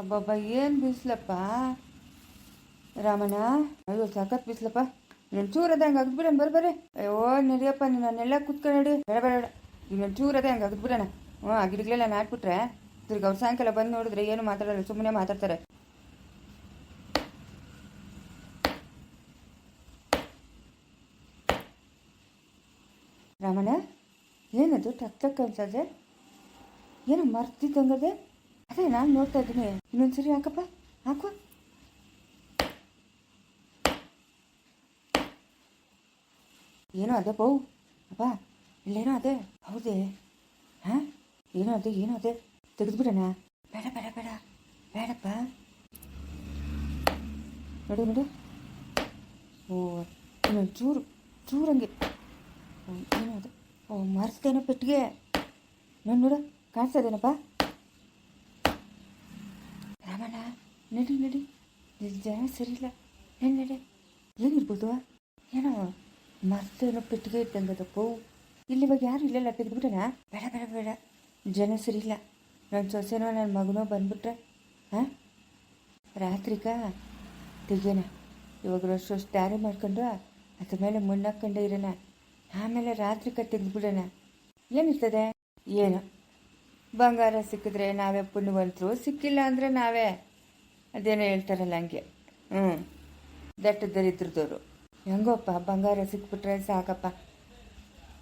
ಅಬ್ಬಬ್ಬ ಏನು ಬಿಸಿಲಪ್ಪ ರಾಮಣ್ಣ. ಅಯ್ಯೋ ಸಖತ್ ಬಿಸಿಲಪ್ಪ. ಇನ್ನೊಂದು ಚೂರು ಅದ ಹಂಗೆ ಅಗ್ದ್ಬಿಡೋಣ ಬರ್ಬರ್ರಿ. ಅಯ್ಯೋ ನಡಿಯಪ್ಪ ನನ್ನೆಲ್ಲ ಕುತ್ಕೊಂಡು ನಡಿ. ಬೇಡ ಬೇಡ ಇನ್ನೊಂದು ಚೂರು ಅದೇ ಹಂಗೆ ಅಗ್ದ್ಬಿಡೋಣ. ಆ ಗಿಡಗಳೆಲ್ಲ ನಾಟ್ಬಿಟ್ರೆ ತಿರ್ಗಿ ಅವ್ರು ಸಾಯಂಕಾಲ ಬಂದು ನೋಡಿದ್ರೆ ಏನು ಮಾತಾಡೋಲ್ಲ, ಸುಮ್ಮನೆ ಮಾತಾಡ್ತಾರೆ. ರಾಮಣ್ಣ ಏನದು ಟಕ್ ಟಕ್ ಅನ್ಸದೆ, ಏನೋ ಮರ್ತಿದ್ದಂಗದೆ. ಅದೇ ನಾನು ನೋಡ್ತಾ ಇದ್ದೀನಿ. ಇನ್ನೊಂದ್ಸರಿ ಹಾಕಪ್ಪ, ಹಾಕು. ಏನೋ ಅದೇ ಬೌ ಅಪ್ಪ, ಇಲ್ಲೇನೋ ಅದೇ. ಹೌದೇ? ಹಾಂ ಏನೋ ಅದೇ ತೆಗೆದ್ಬಿಡೋಣ. ಬೇಡ ಬೇಡ ಬೇಡ ಬೇಡಪ್ಪ. ನೋಡು ನೋಡು. ಓ ಇನ್ನೊಂದು ಚೂರಂಗೆ. ಏನೋ ಅದು. ಓ ಮರ್ಸ್ತೇನೋ ಪೆಟ್ಟಿಗೆ. ನೋಡು ಕಾಣಿಸ್ತದೇನಪ್ಪ. ರಾಮಣ್ಣ ನಡಿ ಇಲ್ಲಿ ಜನ ಸರಿ ಇಲ್ಲ. ನಡಿ ಏನಿರ್ಬೋದು? ಏನೋ ಮರ್ತೇನೋ ಪೆಟ್ಟಿಗೆ ಇದ್ದಂಗದಪ್ಪ. ಇಲ್ಲಿ ಇವಾಗ ಯಾರು ಇಲ್ಲೆಲ್ಲ ತೆಗೆದ್ಬಿಟ್ಟಣ. ಬೇಡ ಬೇಡ ಬೇಡ ಜನ ಸರಿ ಇಲ್ಲ. ನನ್ನ ಸೊಸೆನೋ ನನ್ನ ಮಗನೋ ಬಂದ್ಬಿಟ್ರೆ ಹಾಂ ರಾತ್ರಿಗ ತೆಗಿಯೋಣ. ಇವಾಗ ಅಷ್ಟು ದಾರಿ ಮಾಡ್ಕೊಂಡು ಅದ್ರ ಮೇಲೆ ಮಣ್ಣಾಕೊಂಡೆ ಇರೋಣ. ಆಮೇಲೆ ರಾತ್ರಿಗ ತೆಗೆದ್ಬಿಡೋಣ. ಏನಿರ್ತದೆ? ಏನು ಬಂಗಾರ ಸಿಕ್ಕಿದ್ರೆ ನಾವೇ ಪುಣ್ಯವಂತರು, ಸಿಕ್ಕಿಲ್ಲ ಅಂದರೆ ನಾವೇ ಅದೇನೋ ಹೇಳ್ತಾರಲ್ಲ ಹಂಗೆ. ದಟ್ಟ ದರಿದ್ರದವರು. ಹೆಂಗೋಪ್ಪ ಬಂಗಾರ ಸಿಕ್ಬಿಟ್ರೆ ಸಾಕಪ್ಪ.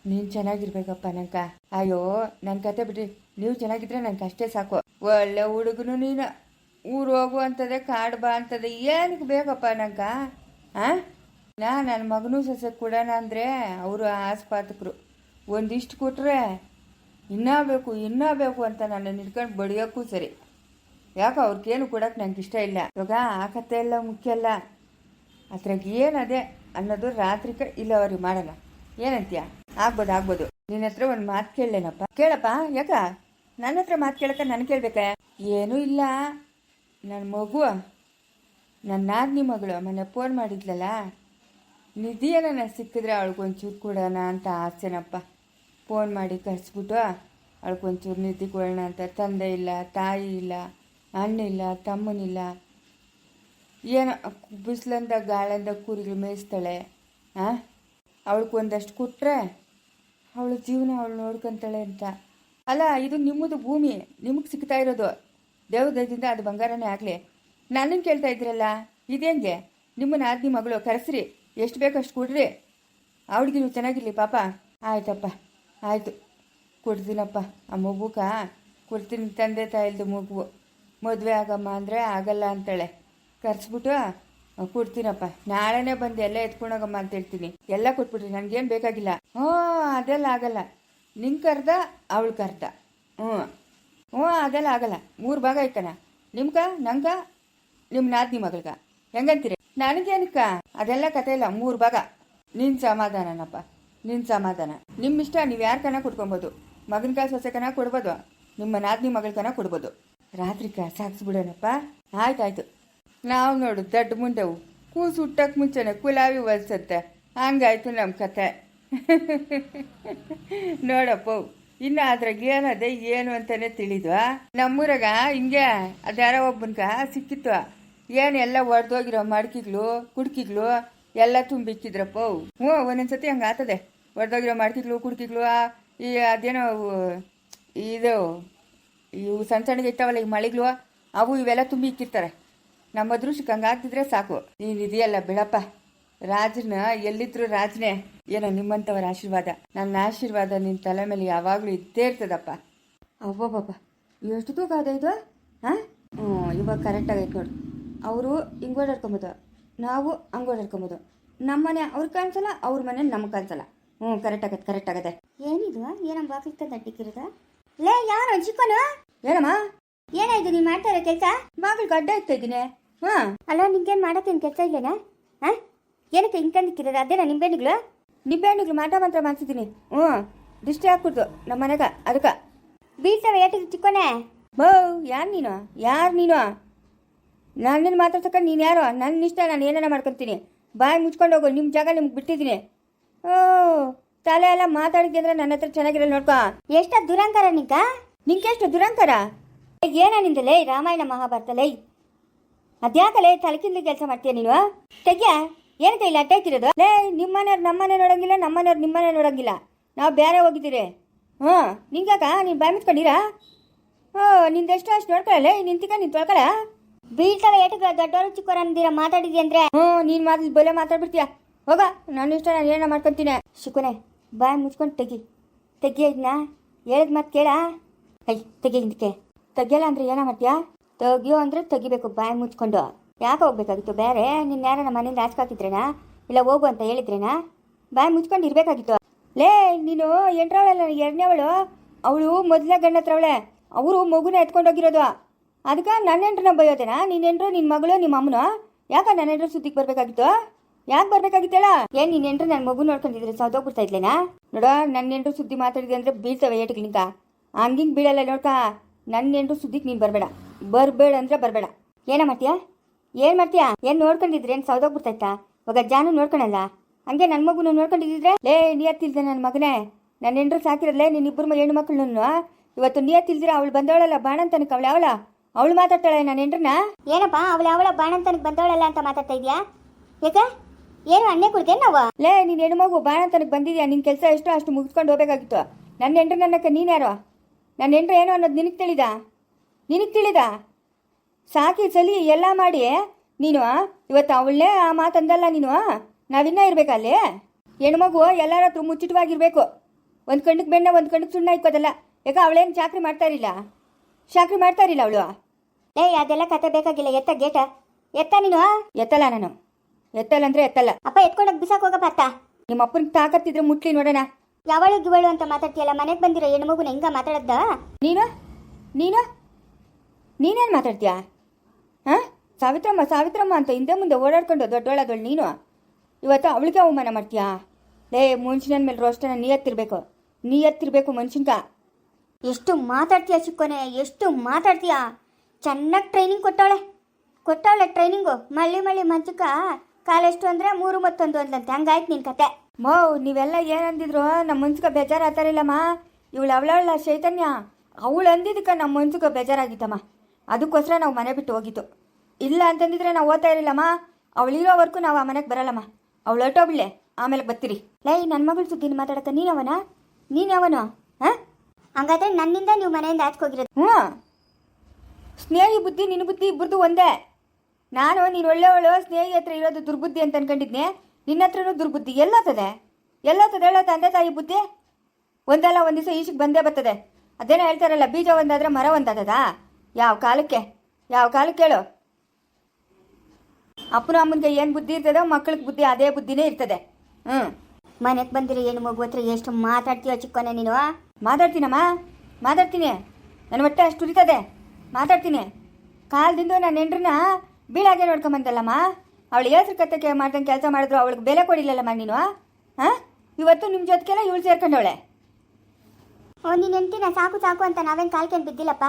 ನೀನು ಚೆನ್ನಾಗಿರ್ಬೇಕಪ್ಪ ನಂಕ. ಅಯ್ಯೋ ನನ್ನ ಕತೆ ಬಿಡ್ರಿ, ನೀವು ಚೆನ್ನಾಗಿದ್ರೆ ನನಗೆ ಅಷ್ಟೇ ಸಾಕು. ಒಳ್ಳೆ ಹುಡುಗನು ನೀನು. ಊರು ಹೋಗು ಅಂತದೆ, ಕಾಡು ಬಾ ಅಂತದೆ, ಏನಕ್ಕೆ ಬೇಕಪ್ಪ ನಂಕ? ನನ್ನ ಮಗನೂ ಸೊಸೆ ಕೊಡೋಣ ಅಂದರೆ ಅವರು ಆಸ್ಪಾತಕರು. ಒಂದಿಷ್ಟು ಕೊಟ್ಟರೆ ಇನ್ನೂ ಬೇಕು ಅಂತ ನನ್ನ ಹಿಡ್ಕೊಂಡು ಬಡಿಯೋಕ್ಕೂ ಸರಿ. ಯಾಕೆ ಅವ್ರಿಗೇನು ಕೊಡೋಕೆ ನಂಗೆ ಇಷ್ಟ ಇಲ್ಲ. ಇವಾಗ ಆ ಕತೆ ಎಲ್ಲ ಮುಖ್ಯ ಅಲ್ಲ. ಅದ್ರಾಗ ಏನದೆ ಅನ್ನೋದು ರಾತ್ರಿಕ ಇಲ್ಲ ಅವ್ರಿಗೆ ಮಾಡೋಣ. ಏನಂತೀಯ? ಆಗ್ಬೋದು. ನಿನ್ನ ಹತ್ರ ಒಂದು ಮಾತು ಕೇಳಲೇನಪ್ಪ? ಕೇಳಪ್ಪ. ಯಾಕ ನನ್ನ ಹತ್ರ ಮಾತು ಕೇಳಕ್ಕೆ ನಾನು ಕೇಳಬೇಕ? ಏನೂ ಇಲ್ಲ. ನನ್ನ ಮಗು, ನನ್ನ ನಾದಿನಿ ಮಗಳು ಮೊನ್ನೆ ಫೋನ್ ಮಾಡಿದ್ಲಲ್ಲ, ನಿಧಿಯನ್ನ ಸಿಕ್ಕಿದ್ರೆ ಅವಳಿಗೊಂಚೂರು ಕೊಡೋಣ ಅಂತ ಆಸೆನಪ್ಪ. ಫೋನ್ ಮಾಡಿ ಕಳಿಸ್ಬಿಟ್ಟು ಅವಳಿಗೊಂಚೂರು ನಿಧಿ ಕೊಡೋಣ ಅಂತ. ತಂದೆ ಇಲ್ಲ, ತಾಯಿ ಇಲ್ಲ, ಅಣ್ಣಿಲ್ಲ, ತಮ್ಮನಿಲ್ಲ. ಏನೋ ಬಿಸಿಲಂದ ಗಾಳಿಂದ ಕುರಿಗಳು ಮೇಯಿಸ್ತಾಳೆ. ಅವಳಿಗೊಂದಷ್ಟು ಕೊಟ್ಟರೆ ಅವಳ ಜೀವನ ಅವಳು ನೋಡ್ಕೊತಾಳೆ ಅಂತ. ಅಲ್ಲ, ಇದು ನಿಮ್ಮದು ಭೂಮಿ, ನಿಮಗೆ ಸಿಗ್ತಾ ಇರೋದು. ದೇವದಯದಿಂದ ಅದು ಬಂಗಾರನೇ ಆಗಲಿ. ನನ್ನನ್ನು ಕೇಳ್ತಾ ಇದ್ರಲ್ಲ, ಇದೇಂಗೆ? ನಿಮ್ಮನ್ನ ಆದ್ನಿ ಮಗಳು ಕರೆಸ್ರಿ, ಎಷ್ಟು ಬೇಕೋ ಅಷ್ಟು ಕೊಡ್ರಿ. ಅವಳಿಗೆ ನೀವು ಚೆನ್ನಾಗಿರಲಿ ಪಾಪ. ಆಯ್ತಪ್ಪ, ಆಯಿತು, ಕೊಡ್ತೀನಪ್ಪ. ಆ ಮಗುಕ ಕೊಡ್ತೀನಿ. ತಂದೆ ತಾಯಿಲ್ದು ಮಗು ಮದುವೆ ಆಗಮ್ಮ ಅಂದರೆ ಆಗಲ್ಲ ಅಂತಾಳೆ. ಕರೆಸ್ಬಿಟ್ಟು ಕೊಡ್ತೀನಪ್ಪ. ನಾಳೆನೇ ಬಂದು ಎಲ್ಲ ಎತ್ಕೊಂಡೋಗಮ್ಮ ಅಂತ ಹೇಳ್ತೀನಿ. ಎಲ್ಲ ಕೊಟ್ಬಿಟ್ರಿ, ನನಗೇನು ಬೇಕಾಗಿಲ್ಲ. ಅದೆಲ್ಲ ಆಗಲ್ಲ. ನಿಂಗೆ ಕರ್ದ ಅವಳು ಕರ್ದ. ಅದೆಲ್ಲ ಆಗಲ್ಲ. 3 ಭಾಗ ಐತನ. ನಿಮ್ಗ, ನಂಗ, ನಿಮ್ಮ ನಾದಿನಿ ಮಗಳ್ಗ. ಹೆಂಗಂತೀರಿ? ನನಗೇನಕ್ಕ ಅದೆಲ್ಲ ಕತೆ ಇಲ್ಲ. 3 ಭಾಗ. ನಿನ್ನ ಸಮಾಧಾನನಪ್ಪ, ನಿನ್ನ ಸಮಾಧಾನ. ನಿಮ್ಮ ಇಷ್ಟ. ನೀವು ಯಾರು ಕನ ಕೊಟ್ಕೊಬೋದು. ಮಗನ ಕಾಲು ಸೊಸೆ ಕನ ಕೊಡ್ಬೋದು, ನಿಮ್ಮ ನಾದಿನಿ ಮಗಳ ಕನ ಕೊಡ್ಬೋದು. ರಾತ್ರಿ ಸಾಕ್ಸ್ಬಿಡೋಣಪ್ಪ. ಆಯ್ತಾಯ್ತು. ನಾವು ನೋಡು ದಡ್ಡ ಮುಂಡೆವು, ಕೂಸು ಹುಟ್ಟಕ್ಕೆ ಮುಂಚೆನೆ ಕುಲಾವಿ ಒಲ್ಸತ್ತೆ. ಹಂಗಾಯ್ತು ನಮ್ಮ ಕತೆ. ನೋಡಪ್ಪ, ಇನ್ನು ಅದ್ರಾಗ ಏನದೆ ಏನು ಅಂತಾನೆ ತಿಳಿದ್ವಾ? ನಮ್ಮೂರಾಗ ಹಿಂಗೆ ಅದ್ಯಾರೋ ಒಬ್ಬನ್ಗ ಸಿಕ್ಕಿತ್ತು. ಏನು ಎಲ್ಲ ಒಡೆದೋಗಿರೋ ಮಡ್ಕಿಗಳು ಕುಡ್ಕಿಗಳು ಎಲ್ಲ ತುಂಬಿಕ್ಕಿದ್ರಪ್ಪ. ಒಂದೊಂದ್ಸತಿ ಹಂಗೆ ಆಗ್ತದೆ. ಒಡೆದೋಗಿರೋ ಮಡ್ಕಿಗಳು ಕುಡ್ಕಿಗಳು, ಈ ಅದೇನೋ ಇದು ಇವು ಸಣ್ಣ ಸಣ್ಣಗೆ ಇರ್ತಾವಲ್ಲ ಈ ಮಳೆಗಳು, ಅವು ಇವೆಲ್ಲ ತುಂಬಿ ಇಕ್ಕಿರ್ತಾರೆ. ನಮ್ಮ ಅದೃಷ್ಟಕ್ಕೆ ಹಂಗೆ ಆಗ್ತಿದ್ರೆ ಸಾಕು. ನೀನು ಇದೆಯಲ್ಲ ಬಿಡಪ್ಪ. ರಾಜನ ಎಲ್ಲಿದ್ರು ರಾಜನೇ. ಏನೋ ನಿಮ್ಮಂಥವರ ಆಶೀರ್ವಾದ, ನನ್ನ ಆಶೀರ್ವಾದ ನಿನ್ನ ತಲೆ ಮೇಲೆ ಯಾವಾಗಲೂ ಇದ್ದೇ ಇರ್ತದಪ್ಪ. ಅವ್ವಬ್ಬ, ಎಷ್ಟು ತೂಕ ಅದ ಇದು? ಇವಾಗ ಕರೆಕ್ಟಾಗೈತೆ ನೋಡು. ಅವರು ಹಿಂಗೆ ಓಡಾಡ್ಕೊಬೋದು, ನಾವು ಹಂಗೆ ಓಡಾಡ್ಕೊಬೋದು. ನಮ್ಮನೆ ಅವ್ರಿಗೆ ಕಾಣಿಸಲ್ಲ, ಅವ್ರ ಮನೆ ನಮ್ಗೆ ಕಾಣಿಸಲ್ಲ. ಕರೆಕ್ಟ್ ಆಗತ್ತೆ. ಏನಿದು? ಏನಮ್ಮ ಬಾಗಿಲ್ಕ ದಡ್ಡಿಕ್ಕಿರೋದು? ಲೇ ಯಾರು ಚಿಕ್ಕನು? ಏನಮ್ಮ ಏನಾಯ್ತು ನೀನು ಮಾಡ್ತಾ ಇರೋ ಕೆಲಸ? ಬಾಗಿಲು ಅಡ್ಡ ಇಡ್ತಾ ಇದ್ದೀನಿ. ಅಲ್ಲ, ನಿಂಗೇನು ಮಾಡತ್ತೇನು ಕೆಲಸ ಇಲ್ಲೇನಾ? ಏನಕ್ಕೆ ಹಿಂಕಂದಿಕ್ಕಿರೋದು? ಅದೇನಾ ನಿಂಬೆಹಣ್ಣುಗಳು ಮಾತ್ರ ಮಾಡ್ತಿದ್ದೀನಿ. ದೃಷ್ಟಿ ಹಾಕ್ಬಿಡ್ತು ನಮ್ಮ ಮನೆಗ, ಅದಕ್ಕೆ ಬೀಳ್ತವೆ ಏಟಿಗೆ ಚಿಕ್ಕೋನೆ. ಯಾರು ನೀನು? ನನ್ನನ್ನು ಮಾತಾಡ್ಸಕ್ಕ ನೀನು ಯಾರೋ? ನನ್ನ ಇಷ್ಟ, ನಾನು ಏನಾರ ಮಾಡ್ಕೊತೀನಿ. ಬಾಯಿ ಮುಚ್ಕೊಂಡು ಹೋಗು. ನಿಮ್ಮ ಜಾಗ ನಿಮ್ಗೆ ಬಿಟ್ಟಿದ್ದೀನಿ. ತಲೆ ಎಲ್ಲ ಮಾತಾಡಿದ್ದೆ ಅಂದ್ರೆ ನನ್ನ ಹತ್ರ ಚೆನ್ನಾಗಿರಲ್ಲ ನೋಡ್ಕೊ. ಎಷ್ಟು ದುರಂಕಾರ ನಿಂಗೆ? ನಿಂಗೆ ಎಷ್ಟು ದುರಂಕಾರ? ಏನ ನಿಂದಲೇ ರಾಮಾಯಣ ಮಹಾಭಾರತಲೇ ಅದ್ಯಾಕಲೇ ತಲೆಕಿಂದ ಕೆಲಸ ಮಾಡ್ತೀಯ ನೀನು ತೆಗ್ಯ ಏನಕ್ಕೆ ಇಲ್ಲ ಅಟ್ಟಾಕಿರೋದು ಲೇ ನಿಮ್ಮನೆಯವ್ರು ನಮ್ಮನೆ ನೋಡಂಗಿಲ್ಲ ನಮ್ಮನೆಯವ್ರು ನಿಮ್ಮನೆ ನೋಡಂಗಿಲ್ಲ ನಾವು ಬೇರೆ ಹೋಗಿದ್ದೀರಿ ನಿಂಗಾಕ ನೀನು ಬಾಯ್ ಮುಚ್ಕೊಂಡಿರಾ ನಿಂದೆಷ್ಟು ಅಷ್ಟು ನೋಡ್ಕೊಳ್ಳಲೇ ನಿಂತಿಕ ನೀನು ತೊಳ್ಕೊಳ ಬೀಳ್ತವೆ ಏಟಕ್ಕೆ ದೊಡ್ಡವರು ಚಿಕ್ಕವರು ಅಂದಿರ ಮಾತಾಡಿದ್ಯ ಅಂದ್ರೆ ನೀನು ಮಾತು ಬಲೆ ಮಾತಾಡ್ಬಿಡ್ತೀಯ ಹೋಗ ನನ್ನ ಇಷ್ಟ ನಾನು ಏನೋ ಮಾಡ್ಕೊತೀನಿ ಶಿಕುನೆ ಬಾಯ್ ಮುಚ್ಕೊಂಡು ತೆಗಿಯ ಇದನ್ನ ಹೇಳಿದ ಮಾತು ಕೇಳ ತೆಗಿ ಹಿಂದಕ್ಕೆ ತೆಗಿಯಲ್ಲ ಅಂದ್ರೆ ಏನೋ ಮಾಡ್ತೀಯಾ ತೆಗಿಯೋ ಅಂದ್ರೆ ತೆಗಿಬೇಕು ಬಾಯ್ ಮುಚ್ಕೊಂಡು ಯಾಕೆ ಹೋಗ್ಬೇಕಾಗಿತ್ತು ಬೇರೆ ನಿನ್ನ ಯಾರ ನಮ್ಮ ಮನೆಯಿಂದ ಹಾಕಿದ್ರೇನಾ ಇಲ್ಲ ಹೋಗು ಅಂತ ಹೇಳಿದ್ರೇನಾ ಬಾಯ್ ಮುಚ್ಕೊಂಡು ಇರಬೇಕಾಗಿತ್ತು ಲೇ ನೀನು ಎಂಟ್ರವಳಲ್ಲ ಎರಡನೇವಳು ಅವಳು ಮೊದಲನೇ ಗಂಡ ಹತ್ರವಳೆ ಅವರು ಮಗುನ ಎತ್ಕೊಂಡೋಗಿರೋದು ಅದಕ್ಕೆ ನನ್ನ ಎಂಟ್ರನ್ನ ಬೈಯೋದೇನಾ ನಿನ್ನ ಎಂಟ್ರು ನಿನ್ನ ಮಗಳು ನಿಮ್ಮ ಅಮ್ಮನು ಯಾಕೆ ನನ್ನ ಎಂಟ್ರು ಸುದ್ದಿಗೆ ಬರಬೇಕಾಗಿತ್ತು ಯಾಕೆ ಬರ್ಬೇಕಾಗಿತ್ತಲ್ಲ ಏನು ನಿನ್ನ ಎಂಟ್ರು ನನ್ನ ಮಗು ನೋಡ್ಕೊಂಡಿದ್ರೆ ಸೌದೋಗ್ಬಿಡ್ತಾ ಇದ್ಲೇನಾ ನೋಡ ನನ್ನ ಎಂಟ್ರು ಸುದ್ದಿ ಮಾತಾಡಿದೆ ಅಂದರೆ ಬೀಳ್ತವೆ ಏಟಿಗೆ ನಿಂಕ ಹಂಗಿಂಗೆ ಬೀಳಲ್ಲ ನೋಡ್ಕ ನನ್ನ ಎಂಟ್ರು ಸುದ್ದಿಗೆ ನೀನು ಬರಬೇಡ ಅಂದರೆ ಬರಬೇಡ ಏನ ಮಾಡ್ತೀಯಾ ಏನು ಮಾಡ್ತೀಯಾ ಏನು ನೋಡ್ಕೊಂಡಿದ್ರೆ ಏನು ಸೌದೋಗ್ಬಿಡ್ತಾಯ್ತಾ ಇವಾಗ ಜಾನು ನೋಡ್ಕೊಳಲ್ಲ ಹಂಗೆ ನನ್ನ ಮಗುನ ನೋಡ್ಕೊಂಡಿದ್ರೆ ಲೇ ನಿಯತ್ತಿಲ್ದೆ ನನ್ನ ಮಗನೇ ನನ್ನ ಎಂಟ್ರು ಸಾಕಿರಲ್ಲೇ ನಿನ್ನಿಬ್ಬರು ಹೆಣ್ಣು ಮಕ್ಕಳನ್ನು ಇವತ್ತು ನಿಯತ್ತಿಲ್ದಿರ ಅವಳು ಬಂದವಳಲ್ಲ ಬಾಣಂತನಕ್ಕೆ ಅವಳು ಮಾತಾಡ್ತಾಳೆ ನನ್ನ ಎಂಟ್ರನ್ನ ಏನಪ್ಪ ಅವಳ ಬಾಣಂತನಕ್ಕೆ ಬಂದವಳಲ್ಲ ಅಂತ ಮಾತಾಡ್ತಾ ಇದೆಯಾ ಯಾಕೆ ಏನು ಅಣ್ಣೆ ಕೊಡ್ತೇನೆ ನಾವು ಲೇ ನೀನು ಹೆಣ್ಣು ಮಗು ಬಾಣಂತನಕ್ಕೆ ಬಂದಿದ್ಯಾ ನಿನ್ನ ಕೆಲಸ ಎಷ್ಟೋ ಅಷ್ಟು ಮುಗಿಸ್ಕೊಂಡು ಹೋಗ್ಬೇಕಾಗಿತ್ತು ನನ್ನ ಎಂಟ್ರು ನನ್ನಕ್ಕೆ ನೀನ್ಯಾರೋ ನನ್ನ ಎಂಟ್ರು ಏನು ಅನ್ನೋದು ನಿನಗೆ ತಿಳಿದ ಸಾಕಿ ಸಲಿ ಎಲ್ಲ ಮಾಡಿ ನೀನು ಇವತ್ತು ಅವಳನ್ನೇ ಆ ಮಾತಂದಲ್ಲ ನೀನು ನಾವಿನ್ನ ಇರಬೇಕಲ್ಲಿ ಹೆಣ್ಮಗು ಎಲ್ಲರ ಹತ್ರ ಮುಚ್ಚಿಟವಾಗಿರ್ಬೇಕು ಒಂದು ಕಣ್ಣಿಗೆ ಬೆಣ್ಣೆ ಒಂದು ಕಣ್ಣಿಗೆ ಸುಣ್ಣ ಇಕ್ಕೋದಲ್ಲ ಯಾಕೆ ಅವಳೇನು ಚಾಕ್ರಿ ಮಾಡ್ತಾರಿಲ್ಲ ಅವಳು ಅದೆಲ್ಲ ಕತೆ ಬೇಕಾಗಿಲ್ಲ ಎತ್ತ ಗೇಟ ಎತ್ತ ನೀನು ಎತ್ತಲ್ಲ ನಾನು ಎತ್ತಲ್ಲ ಅಂದ್ರೆ ಎತ್ತಲ್ಲ ಅಪ್ಪ ಎತ್ಕೊಂಡೋಗಿ ಬಿಸಾಕ್ ಹೋಗಪ್ಪ ಅತ್ತ ನಿಮ್ಮ ಅಪ್ಪನ ತಾಕತ್ತಿದ್ರೆ ಮುಟ್ಲಿ ನೋಡೋಣ ಯಾವಳು ಗಿವಳು ಅಂತ ಮಾತಾಡ್ತೀಯಲ್ಲ ಮನೆಗೆ ಬಂದಿರೋ ಹೆಣ್ಮಗುನ ಹೆಂಗ ಮಾತಾಡದ್ದ ನೀನೇನು ಮಾತಾಡ್ತೀಯಾ ಸಾವಿತ್ರಮ್ಮ ಅಂತ ಹಿಂದೆ ಮುಂದೆ ಓಡಾಡ್ಕೊಂಡು ದೊಡ್ಡೋಳದವಳು ನೀನು ಇವತ್ತು ಅವಳಿಗೆ ಅವಮಾನ ಮಾಡ್ತೀಯಾ ಲೇ ಮನುಷ್ಯನ ಮೇಲೆ ರೋಷ್ಟನ ನೀಯತ್ತಿರ್ಬೇಕು ಮನುಷ್ಯನ್ಕ ಎಷ್ಟು ಮಾತಾಡ್ತೀಯ ಚಿಕ್ಕೋನೆ ಎಷ್ಟು ಮಾತಾಡ್ತೀಯಾ ಚೆನ್ನಾಗಿ ಟ್ರೈನಿಂಗ್ ಕೊಟ್ಟವಳೆ ಟ್ರೈನಿಂಗು ಮಳ್ಳಿ ಮಂಚಕ್ಕ ಕಾಲೆಷ್ಟು ಅಂದರೆ 3 ಮತ್ತೊಂದು ಅಂದಂತೆ ಹಂಗಾಯ್ತು ನಿನ್ನ ಕತೆ ನೀವೆಲ್ಲ ಏನಂದಿದ್ರು ನಮ್ಮ ಮನ್ಸಿಗೆ ಬೇಜಾರಾಗ್ತಾರಿಲ್ಲಮ್ಮ ಅವಳ ಚೈತನ್ಯ ಅವಳು ಅಂದಿದ್ದಕ್ಕೆ ನಮ್ಮ ಮನ್ಸಿಗೆ ಬೇಜಾರಾಗಿತ್ತಮ್ಮ ಅದಕ್ಕೋಸ್ಕರ ನಾವು ಮನೆ ಬಿಟ್ಟು ಹೋಗಿತ್ತು ಇಲ್ಲ ಅಂತಂದಿದ್ರೆ ನಾವು ಓದ್ತಾ ಇರಲಿಲ್ಲಮ್ಮ ಅವಳಿರೋವರೆಗೂ ನಾವು ಆ ಮನೆಗೆ ಬರಲ್ಲಮ್ಮ ಅವಳು ಹೊರಟೋಗ್ಲೆ ಆಮೇಲೆ ಬರ್ತೀರಿ ಲೈ ನನ್ನ ಮಗಳ ಸುದ್ದಿನ ಮಾತಾಡತ್ತ ನೀನವನು ಹಂಗಾದ್ರೆ ನನ್ನಿಂದ ನೀವು ಮನೆಯಿಂದ ಆಚ್ಕೋಗಿರೋದು ಸ್ನೇಹಿ ಬುದ್ಧಿ ನಿನ್ನ ಬುದ್ಧಿ ಇಬ್ಬರದು ಒಂದೇ ನೀನು ಒಳ್ಳೆಯವಳು ಸ್ನೇಹಿ ಹತ್ರ ಇರೋದು ದುರ್ಬುದ್ಧಿ ಅಂತ ಅನ್ಕೊಂಡಿದ್ನೆ ನಿನ್ನ ಹತ್ರನೂ ದುರ್ಬುದ್ಧಿ ಎಲ್ಲೋತದೆ ಹೇಳೋ ತಂದೆ ತಾಯಿ ಬುದ್ಧಿ ಒಂದಲ್ಲ ಒಂದು ದಿವಸ ಈಶಿಗೆ ಬಂದೇ ಬರ್ತದೆ ಅದೇನೋ ಹೇಳ್ತಾರಲ್ಲ ಬೀಜ ಒಂದಾದ್ರೆ ಮರ ಒಂದಾದದ ಯಾವ ಕಾಲಕ್ಕೆ ಹೇಳು ಅಪ್ಪನ ಅಮ್ಮನಿಗೆ ಏನು ಬುದ್ಧಿ ಇರ್ತದೋ ಮಕ್ಕಳಿಗೆ ಬುದ್ಧಿ ಅದೇ ಬುದ್ಧಿನೇ ಇರ್ತದೆ ಮನೆಗೆ ಬಂದಿರೋ ಹೆಣ್ಣು ಮಗು ಹತ್ರ ಎಷ್ಟು ಮಾತಾಡ್ತೀಯ ಚಿಕ್ಕೋನೆ ನೀನು ಮಾತಾಡ್ತೀನಿ ನನ್ನ ಹೊಟ್ಟೆ ಅಷ್ಟು ಉರಿತದೆ ಮಾತಾಡ್ತೀನಿ ಕಾಲದಿಂದ ನನ್ನ ಹೆಂಡ್ರನ್ನ ಬೀಳಾಗೆ ನೋಡ್ಕೊಂಬಂದಲ್ಲಮ್ಮ ಅವಳು ಹೆಸ್ರು ಕತ್ತಕ್ಕೆ ಮಾಡ್ದಂಗೆ ಕೆಲಸ ಮಾಡಿದ್ರು ಅವಳಿಗೆ ಬೆಲೆ ಕೊಡಿಲ್ಲಲ್ಲಮ್ಮ ನೀನು ಇವತ್ತು ನಿಮ್ಮ ಜೊತೆಗೆಲ್ಲ ಇವಳು ಸೇರ್ಕೊಂಡವಳೆ ನೀನು ಹೆಂಡ್ತಿನ ಸಾಕು ಅಂತ ನಾವೇನು ಕಾಲ್ಕೇನು ಬಿದ್ದಿಲ್ಲಪ್ಪ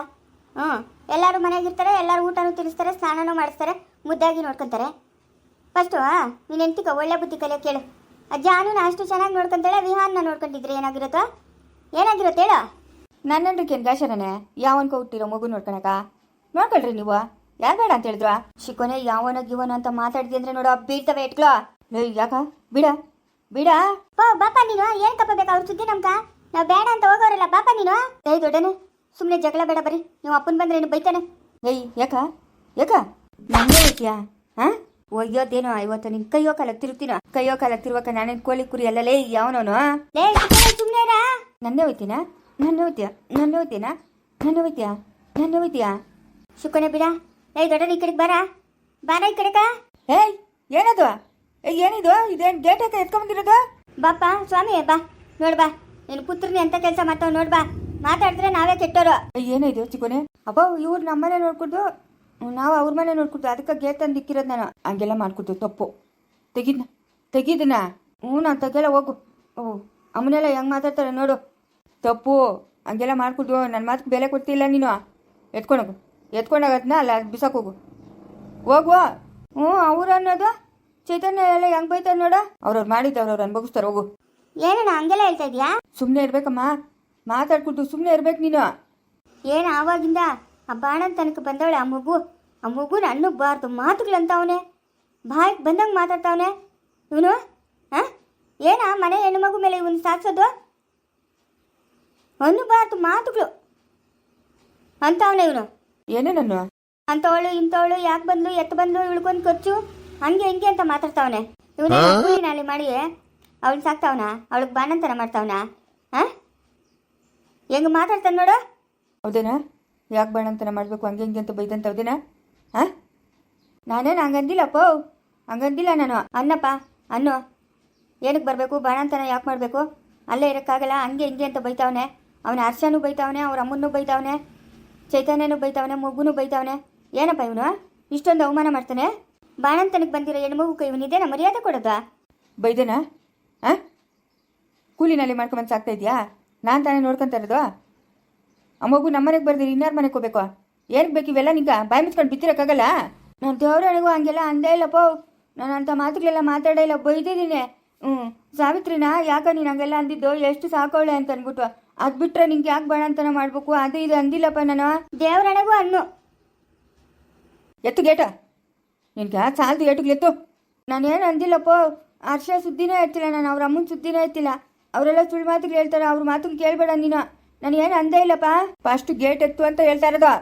ಎಲ್ಲರೂ ಮನೆಯಾಗಿರ್ತಾರೆ ಎಲ್ಲರೂ ಊಟನೂ ತಿನ್ನಿಸ್ತಾರೆ ಸ್ನಾನನೂ ಮಾಡಿಸ್ತಾರೆ ಮುದ್ದಾಗಿ ನೋಡ್ಕೊತಾರೆ ಫಸ್ಟು ನೀನು ಹೆಂಡ್ತಿಗ ಒಳ್ಳೆ ಬುದ್ಧಿ ಕಲಿಯೋ ಕೇಳು ಜಾನುನ ಅಷ್ಟು ಚೆನ್ನಾಗಿ ನೋಡ್ಕೊಂತಾಳೆ ವಿಹಾನ್ನ ನೋಡ್ಕೊಂಡಿದ್ರೆ ಏನಾಗಿರುತ್ತೋ ಹೇಳು ನನ್ನಂದ್ರಕ್ಕೇನು ಗಾಶರನೆ ಯಾವನ್ಕೋ ಹುಟ್ಟಿರೋ ಮಗು ನೋಡ್ಕೊಳ್ರಿ ನೀವು ಯಾರು ಬೇಡ ಅಂತ ಹೇಳಿದ್ರು ಶಿಕೋನೆ ಯಾವನ ಅಂತ ಮಾತಾಡಿದ್ವಿ ಅಂದ್ರೆ ನೋಡು ಬೀಳ್ತವೆ ಇಟ್ಕೋ ಯಾಕ ಬಿಡ ಬಾಪ ನೀನು ಏನ್ ಕಪ್ಪ ಬೇಕು ಅವ್ರ ಸುದ್ದಿ ನಮ್ಗ ನಾವು ಬೇಡ ಅಂತ ಹೋಗೋರಲ್ಲ ಬಾಪ ನೀನು ದೊಡ್ಡನೆ ಸುಮ್ಮನೆ ಜಗಳ ಬೇಡ ಬರೀ ನೀವು ಅಪ್ಪನ ಬಂದ್ರೆ ಏನು ಬೈತಾನೆ ಯಾಕ ನನ್ನೇ ಐತಿಯಾ ಒಯ್ಯೋದೇನೋ ಇವತ್ತು ನಿನ್ ಕೈಯೋ ಕಾಲಕ್ಕೆ ತಿರುವಕ ನಾನೇನ್ ಕೋಳಿ ಕುರಿ ಅಲ್ಲಲೇ ಯಾವನವನು ಸುಮ್ಮನೆ ನನ್ನೇ ಹೋಯ್ತೀಯಾ ಶುಕನೆ ಬಿಡ ದೊಡ್ಡ ಈ ಕಡೆಗೆ ಬಾರ ಈ ಕಡೆಗ ಏನದು ಏನಿದು ಇದೇನು ಗೇಟ್ ಐತೆ ಎತ್ಕೊಂಡ್ಬಂದಿರೋದು ಬಾಪ ಸ್ವಾಮಿ ಬಾ ನೋಡ್ಬಾ ನಿನ್ನ ಪುತ್ರನಿ ಅಂತ ಕೆಲಸ ಮಾಡ್ತಾವ ನೋಡ್ಬಾ ಮಾತಾಡಿದ್ರೆ ನಾವೇ ಕೆಟ್ಟೋರು ಏನಿದು ಚಿಕ್ಕೋನೆ ಅಪ್ಪ ಇವ್ರು ನಮ್ಮನೆ ನೋಡ್ಕೊಡ್ದು ನಾವು ಅವ್ರ ಮನೆ ನೋಡ್ಕೊಡ್ದು ಅದಕ್ಕೆ ಗೇಟ್ ತಂದು ಇಕ್ಕಿರೋದು ನಾನು ಹಂಗೆಲ್ಲ ಮಾಡ್ಕೊಡ್ತು ತಪ್ಪು ತೆಗಿದನ ನಾನು ತೆಗಿಯಲ್ಲ ಹೋಗು ಅಮ್ಮನೆಲ್ಲ ಹೆಂಗೆ ಮಾತಾಡ್ತಾರೆ ನೋಡು ತಪ್ಪು ಹಂಗೆಲ್ಲ ಮಾಡ್ಕೊಡ್ದು ನನ್ನ ಮಾತಿಗೆ ಬೆಲೆ ಕೊಡ್ತಿಲ್ಲ ನೀನು ಎತ್ಕೊಂಡೋಗದ್ನ ಅಲ್ಲ ಬಿಸಾಕೋಗು ಹೋಗುವ ಅವ್ರು ಅನ್ನೋದು ಚೈತನ್ಯ ಎಲ್ಲ ಹೆಂಗ್ ಬೈತಾರೆ ನೋಡ ಅವ್ರವ್ರು ಮಾಡಿದ್ದು ಅವ್ರವ್ರು ಅನ್ಭವಿಸ್ತಾರೆ ಹೋಗು ಏನಣ್ಣ ಹಂಗೆಲ್ಲ ಹೇಳ್ತಾ ಇದೀಯಾ ಸುಮ್ಮನೆ ಇರ್ಬೇಕಮ್ಮ ಮಾತಾಡ್ಕೊಟ್ಟು ಸುಮ್ಮನೆ ಇರ್ಬೇಕು ನೀನು ಏನು ಆವಾಗಿಂದ ಆ ಬಾಣಂತನಕ್ಕೆ ಬಂದವಳೆ ಆ ಮಗುನ ಅನ್ನಬಾರ್ದು ಮಾತುಗಳಂತವನೆ ಬಾಯಿಗೆ ಬಂದಂಗೆ ಮಾತಾಡ್ತಾವನೆ ಇವನು. ಹಾಂ, ಏನ ಮನೆ ಹೆಣ್ಣು ಮಗು ಮೇಲೆ ಇವನು ಸಾಕ್ಸೋದು? ಅನ್ನಬಾರ್ದು ಮಾತುಗಳು ಅಂತವನೆ ಇವನು. ಏನೇನನ್ನು ಅಂತವಳು ಇಂಥವಳು ಯಾಕೆ ಬಂದ್ಲು ಎತ್ತು ಬಂದ್ಲು ಇವಳಿಗೊಂದು ಖರ್ಚು ಹಂಗೆ ಹಿಂಗೆ ಅಂತ ಮಾತಾಡ್ತಾವನೆ ಇವನೇ. ಕೂಲಿನಾಲಿ ಮಾಡಿ ಅವಳು ಸಾಕ್ತಾವನ, ಅವಳಿಗೆ ಬಾಣಂತನ ಮಾಡ್ತಾವನ. ಹಾಂ, ಹೆಂಗೆ ಮಾತಾಡ್ತಾನೆ ನೋಡು. ಹೌದೇನಾ? ಯಾಕೆ ಬಾಣಂತನ ಮಾಡಬೇಕು ಹಂಗೆ ಹಿಂಗೆ ಅಂತ ಬೈದಂತ ಹೌದೇನಾ? ಹಾಂ, ನಾನೇನು ಹಂಗಂದಿಲ್ಲಪ್ಪ, ಹಂಗಂದಿಲ್ಲ ನಾನು. ಅನ್ನಪ್ಪ ಅನ್ನು, ಏನಕ್ಕೆ ಬರಬೇಕು ಬಾಣಂತನ ಯಾಕೆ ಮಾಡಬೇಕು? ಅಲ್ಲೇ ಇರೋಕ್ಕಾಗಲ್ಲ ಹಂಗೆ ಹಿಂಗೆ ಅಂತ ಬೈತಾವನೆ. ಅವನ ಹರ್ಷನೂ ಬೈತಾವನೆ, ಅವ್ರ ಅಮ್ಮನೂ ಬೈತಾವನೆ, ಚೈತನ್ಯನೂ ಬೈತಾವನೆ, ಮಗುನೂ ಬೈತಾವನೆ. ಏನಪ್ಪ ಇವನು ಇಷ್ಟೊಂದು ಅವಮಾನ ಮಾಡ್ತಾನೆ? ಬಾಣಂತನಕ್ಕೆ ಬಂದಿರೋ ಹೆಣ್ಮಗು ಇವನಿದೇನ ಮರ್ಯಾದೆ ಕೊಡೋದಾ? ಬೈದೇನಾ? ಹಾಂ, ಕೂಲಿನಲ್ಲಿ ಮಾಡ್ಕೊಂಬಂದು ಸಾಕ್ತಾ ಇದೆಯಾ? ನಾನು ತಾನೇ ನೋಡ್ಕೊತಾ ಇರೋದು. ಆ ಮಗು ನಮ್ಮ ಮನೆಗೆ ಬರ್ದಿರಿ ಇನ್ಯಾರ ಮನೆಗೆ ಹೋಗ್ಬೇಕು? ಏನಕ್ಕೆ ಬೇಕು ಇವೆಲ್ಲ? ನಿಂಗೆ ಬಾಯಿ ಮುಚ್ಕೊಂಡು ಬಿತ್ತಿರೋಕ್ಕಾಗಲ್ಲ? ನಾನು ದೇವ್ರನಿಗೂ ಹಂಗೆಲ್ಲ ಅಂದೇ ಇಲ್ಲಪ್ಪ. ನಾನು ಅಂಥ ಮಾತುಗಳೆಲ್ಲ ಮಾತಾಡೇ ಇಲ್ಲ, ಬೈದಿದ್ದೀನಿ. ಸಾವಿತ್ರಿನ ಯಾಕೆ ನೀನು ಹಂಗೆಲ್ಲ ಅಂದಿದ್ದು? ಎಷ್ಟು ಸಾಕೋಳೆ ಅಂತ ಅಂದ್ಬಿಟ್ಟು. ಅದು ಬಿಟ್ಟರೆ ನಿಂಗೆ ಯಾಕೆ ಬಾಣಂತನ ಮಾಡಬೇಕು ಅದು ಇದು ಅಂದಿಲ್ಲಪ್ಪ ನಾನು. ದೇವ್ರಣೆಗೂ ಅನ್ನು ಎತ್ತು ಗೇಟ, ನಿನ್ಗೆ ಸಾಲದು ಏಟುಗಳು ಎತ್ತು. ನಾನೇನು ಅಂದಿಲ್ಲಪ್ಪ. ಹರ್ಷ ಸುದ್ದಿನೇ ಎತ್ತಿಲ್ಲ, ನಾನು ಅವ್ರ ಅಮ್ಮನ ಸುದ್ದಿನೇ ಎತ್ತಿಲ್ಲ. ಅವರೆಲ್ಲ ಸುಳ್ಳು ಮಾತುಗಳು ಹೇಳ್ತಾರೆ, ಅವ್ರ ಮಾತುಗಳು ಕೇಳಬೇಡ ನೀನು. ನಾನು ಏನು ಅಂದೇ ಇಲ್ಲಪ್ಪ. ಫಸ್ಟ್ ಗೇಟ್ ಎತ್ತು ಅಂತ ಹೇಳ್ತಾ ಇರೋದು.